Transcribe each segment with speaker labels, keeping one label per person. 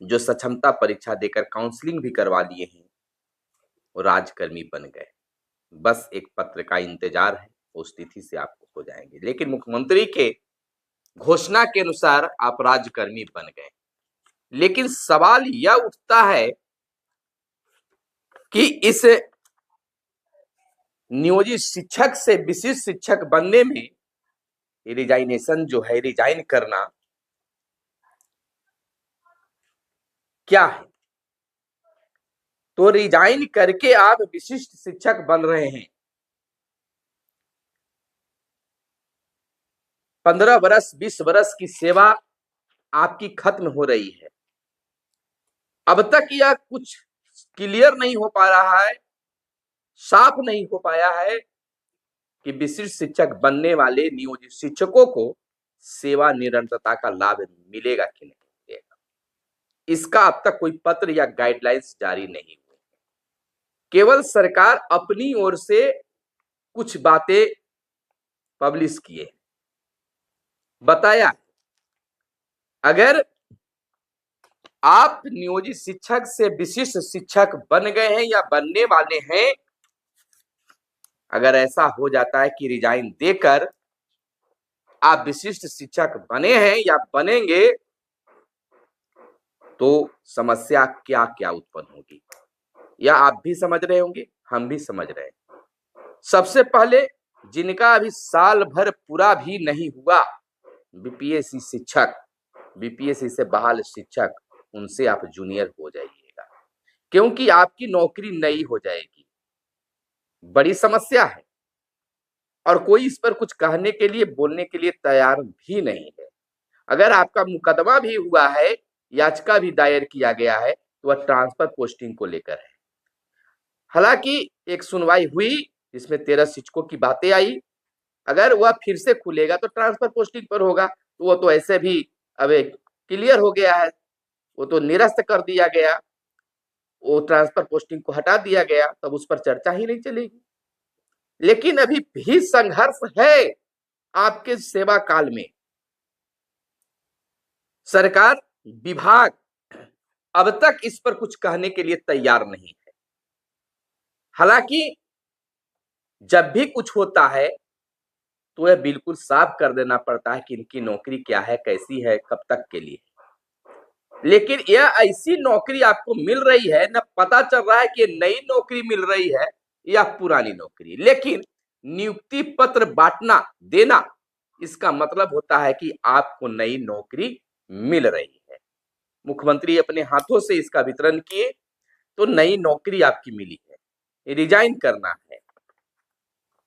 Speaker 1: जो सक्षमता परीक्षा देकर काउंसलिंग भी करवा लिए हैं, वो राजकर्मी बन गए। बस एक पत्र का इंतजार है, उस तिथि से आपको हो जाएंगे। लेकिन मुख्यमंत्री के घोषणा के अनुसार आप राजकर्मी बन गए। लेकिन सवाल यह उठता है कि इस नियोजित शिक्षक से विशिष्ट शिक्षक बनने में रिजाइनेशन जो है, रिजाइन करना क्या है? तो रिजाइन करके आप विशिष्ट शिक्षक बन रहे हैं। 15 वर्ष 20 वर्ष की सेवा आपकी खत्म हो रही है। अब तक यह कुछ क्लियर नहीं हो पा रहा है, साफ नहीं हो पाया है कि विशिष्ट शिक्षक बनने वाले नियोजित शिक्षकों को सेवा निरंतरता का लाभ मिलेगा कि नहीं मिलेगा। इसका अब तक कोई पत्र या गाइडलाइंस जारी नहीं हुए। केवल सरकार अपनी ओर से कुछ बातें पब्लिश किए, बताया अगर आप नियोजित शिक्षक से विशिष्ट शिक्षक बन गए हैं या बनने वाले हैं, अगर ऐसा हो जाता है कि रिजाइन देकर आप विशिष्ट शिक्षक बने हैं या बनेंगे, तो समस्या क्या क्या उत्पन्न होगी, या आप भी समझ रहे होंगे, हम भी समझ रहे हैं। सबसे पहले जिनका अभी साल भर पूरा भी नहीं हुआ बीपीएससी शिक्षक, बीपीएससी से बहाल शिक्षक, उनसे आप जूनियर हो जाइएगा, क्योंकि आपकी नौकरी नई हो जाएगी। बड़ी समस्या है और कोई इस पर कुछ कहने के लिए, बोलने के लिए तैयार भी नहीं है। अगर आपका मुकदमा भी हुआ है, याचिका भी दायर किया गया है, तो वह ट्रांसफर पोस्टिंग को लेकर है। हालांकि एक सुनवाई हुई जिसमें 13 शिक्षकों की बातें आई। अगर वह फिर से खुलेगा तो ट्रांसफर पोस्टिंग पर होगा, तो वो तो ऐसे भी अब क्लियर हो गया है, वो तो निरस्त कर दिया गया, वो ट्रांसफर पोस्टिंग को हटा दिया गया, तब उस पर चर्चा ही नहीं चलेगी। लेकिन अभी भी संघर्ष है आपके सेवा काल में। सरकार, विभाग अब तक इस पर कुछ कहने के लिए तैयार नहीं है। हालांकि जब भी कुछ होता है तो यह बिल्कुल साफ कर देना पड़ता है कि इनकी नौकरी क्या है, कैसी है, कब तक के लिए। लेकिन यह ऐसी नौकरी आपको मिल रही है, न पता चल रहा है कि नई नौकरी मिल रही है या पुरानी नौकरी। लेकिन नियुक्ति पत्र बांटना, देना, इसका मतलब होता है कि आपको नई नौकरी मिल रही है। मुख्यमंत्री अपने हाथों से इसका वितरण किए, तो नई नौकरी आपकी मिली है। रिजाइन करना है,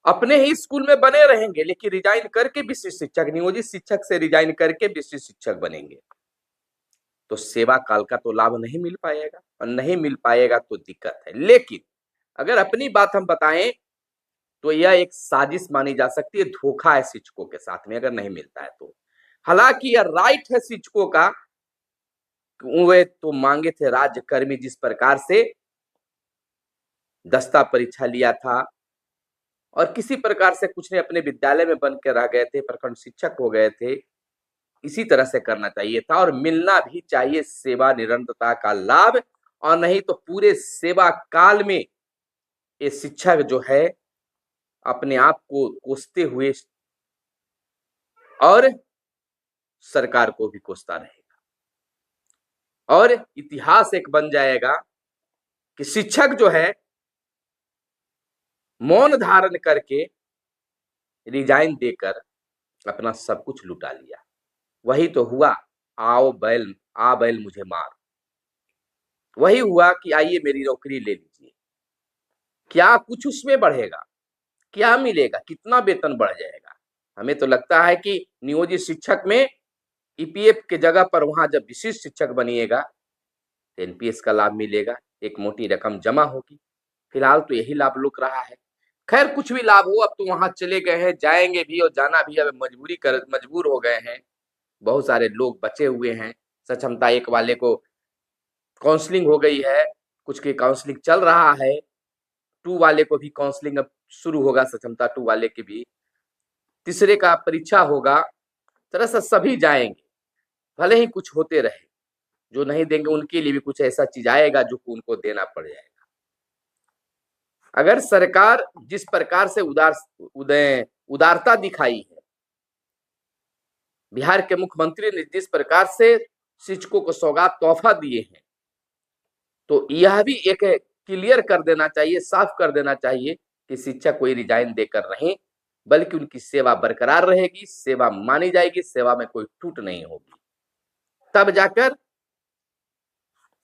Speaker 1: अपने ही स्कूल में बने रहेंगे, लेकिन रिजाइन करके विशिष्ट शिक्षक, नियोजित शिक्षक से रिजाइन करके विशिष्ट शिक्षक बनेंगे, तो सेवा काल का तो लाभ नहीं मिल पाएगा, और नहीं मिल पाएगा तो दिक्कत है। लेकिन अगर अपनी बात हम बताएं तो यह एक साजिश मानी जा सकती है, धोखा है शिक्षकों के साथ में अगर नहीं मिलता है तो। हालांकि यह राइट है शिक्षकों का, वे तो मांगे थे राज्यकर्मी, जिस प्रकार से दस्ता परीक्षा लिया था और किसी प्रकार से कुछ ने अपने विद्यालय में बन के रह गए थे, प्रखंड शिक्षक हो गए थे, इसी तरह से करना चाहिए था और मिलना भी चाहिए सेवा निरंतरता का लाभ। और नहीं तो पूरे सेवा काल में ये शिक्षक जो है अपने आप को कोसते हुए और सरकार को भी कोसता रहेगा, और इतिहास एक बन जाएगा कि शिक्षक जो है मौन धारण करके रिजाइन देकर अपना सब कुछ लुटा लिया। वही तो हुआ, आओ बैल, आ बैल मुझे मार। वही हुआ कि आइए मेरी नौकरी ले लीजिए। क्या कुछ उसमें बढ़ेगा? क्या मिलेगा? कितना वेतन बढ़ जाएगा? हमें तो लगता है कि नियोजित शिक्षक में ईपीएफ के जगह पर वहां जब विशिष्ट शिक्षक बनिएगा तो एनपीएस का लाभ मिलेगा, एक मोटी रकम जमा होगी। फिलहाल तो यही लाभ लुक रहा है। खैर कुछ भी लाभ हो, अब तो वहां चले गए हैं, जाएंगे भी और जाना भी अब मजबूर हो गए हैं। बहुत सारे लोग बचे हुए हैं। सक्षमता एक वाले को काउंसलिंग हो गई है, कुछ की काउंसलिंग चल रहा है, 2 वाले को भी काउंसलिंग अब शुरू होगा, सक्षमता 2 वाले की भी, तीसरे का परीक्षा होगा। तरह से सभी जाएंगे, भले ही कुछ होते रहे। जो नहीं देंगे उनके लिए भी कुछ ऐसा चीज आएगा जो उनको देना पड़ जाएगा। अगर सरकार जिस प्रकार से उदारता दिखाई है, बिहार के मुख्यमंत्री ने जिस प्रकार से शिक्षकों को सौगात तोहफा दिए हैं, तो यह भी एक क्लियर कर देना चाहिए, साफ कर देना चाहिए कि शिक्षक कोई रिजाइन देकर नहीं, बल्कि उनकी सेवा बरकरार रहेगी, सेवा मानी जाएगी, सेवा में कोई टूट नहीं होगी। तब जाकर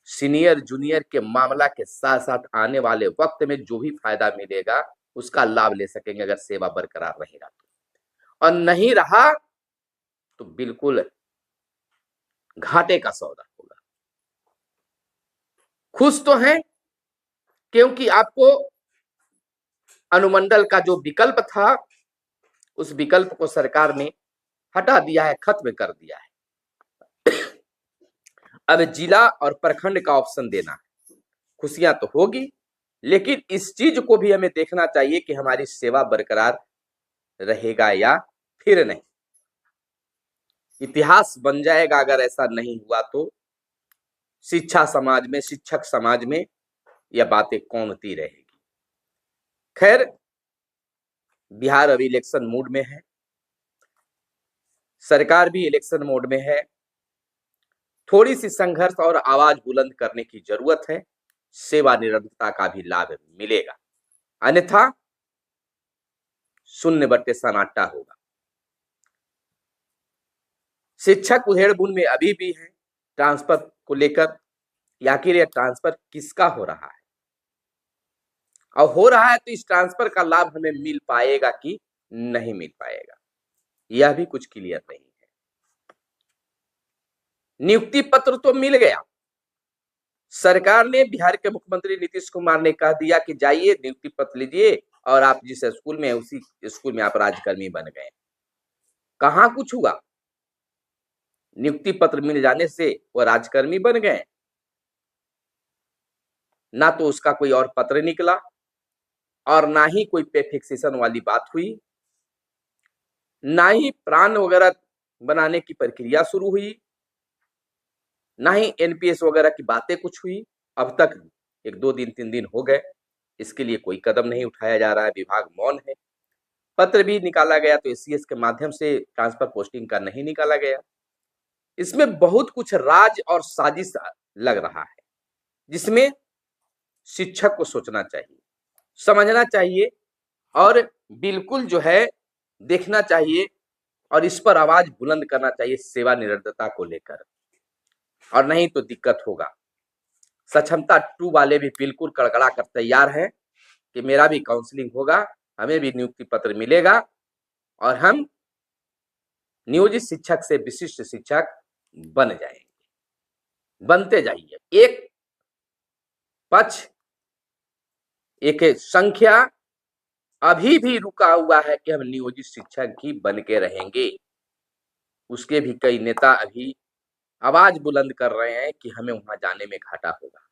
Speaker 1: सीनियर जूनियर के मामला के साथ साथ आने वाले वक्त में जो भी फायदा मिलेगा उसका लाभ ले सकेंगे, अगर सेवा बरकरार रहेगा तो। और नहीं रहा तो बिल्कुल घाटे का सौदा होगा। खुश तो हैं क्योंकि आपको अनुमंडल का जो विकल्प था उस विकल्प को सरकार ने हटा दिया है, खत्म कर दिया है। अब जिला और प्रखंड का ऑप्शन देना है। खुशियां तो होगी, लेकिन इस चीज को भी हमें देखना चाहिए कि हमारी सेवा बरकरार रहेगा या फिर नहीं। इतिहास बन जाएगा अगर ऐसा नहीं हुआ तो। शिक्षा समाज में, शिक्षक समाज में यह बातें कौमती रहेगी। खैर, बिहार अभी इलेक्शन मूड में है, सरकार भी इलेक्शन मोड में है। थोड़ी सी संघर्ष और आवाज बुलंद करने की जरूरत है, सेवा निरंतरता का भी लाभ मिलेगा, अन्यथा शून्य बट्टे सन्नाटा होगा। शिक्षक उधेड़बुन में अभी भी है ट्रांसफर को लेकर। आखिर यह ट्रांसफर किसका हो रहा है, और हो रहा है तो इस ट्रांसफर का लाभ हमें मिल पाएगा कि नहीं मिल पाएगा, यह भी कुछ क्लियर नहीं है। नियुक्ति पत्र तो मिल गया, सरकार ने, बिहार के मुख्यमंत्री नीतीश कुमार ने कह दिया कि जाइए नियुक्ति पत्र लीजिए और आप जिस स्कूल में उसी स्कूल में आप राज्यकर्मी बन गए। कहां कुछ हुआ? नियुक्ति पत्र मिल जाने से वो राज्यकर्मी बन गए? ना तो उसका कोई और पत्र निकला और ना ही कोई पे फिक्सेशन वाली बात हुई, ना ही प्राण वगैरह बनाने की प्रक्रिया शुरू हुई, ना ही एनपीएस वगैरह की बातें कुछ हुई। अब तक 1-2 दिन 3 दिन हो गए, इसके लिए कोई कदम नहीं उठाया जा रहा है, विभाग मौन है। पत्र भी निकाला गया तो एससीएस के माध्यम से ट्रांसफर पोस्टिंग का नहीं निकाला गया। इसमें बहुत कुछ राज और साजिश लग रहा है, जिसमें शिक्षक को सोचना चाहिए, समझना चाहिए और बिल्कुल जो है देखना चाहिए और इस पर आवाज बुलंद करना चाहिए सेवा निरंतरता को लेकर, और नहीं तो दिक्कत होगा। सक्षमता 2 वाले भी बिल्कुल कड़कड़ा कर तैयार हैं कि मेरा भी काउंसलिंग होगा, हमें भी नियुक्ति पत्र मिलेगा और हम नियोजित शिक्षक से विशिष्ट शिक्षक बन जाएंगे। बनते जाइए। एक पक्ष, एक संख्या अभी भी रुका हुआ है कि हम नियोजित शिक्षक ही बन के रहेंगे। उसके भी कई नेता अभी आवाज बुलंद कर रहे हैं कि हमें वहां जाने में घाटा होगा।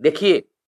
Speaker 1: देखिए,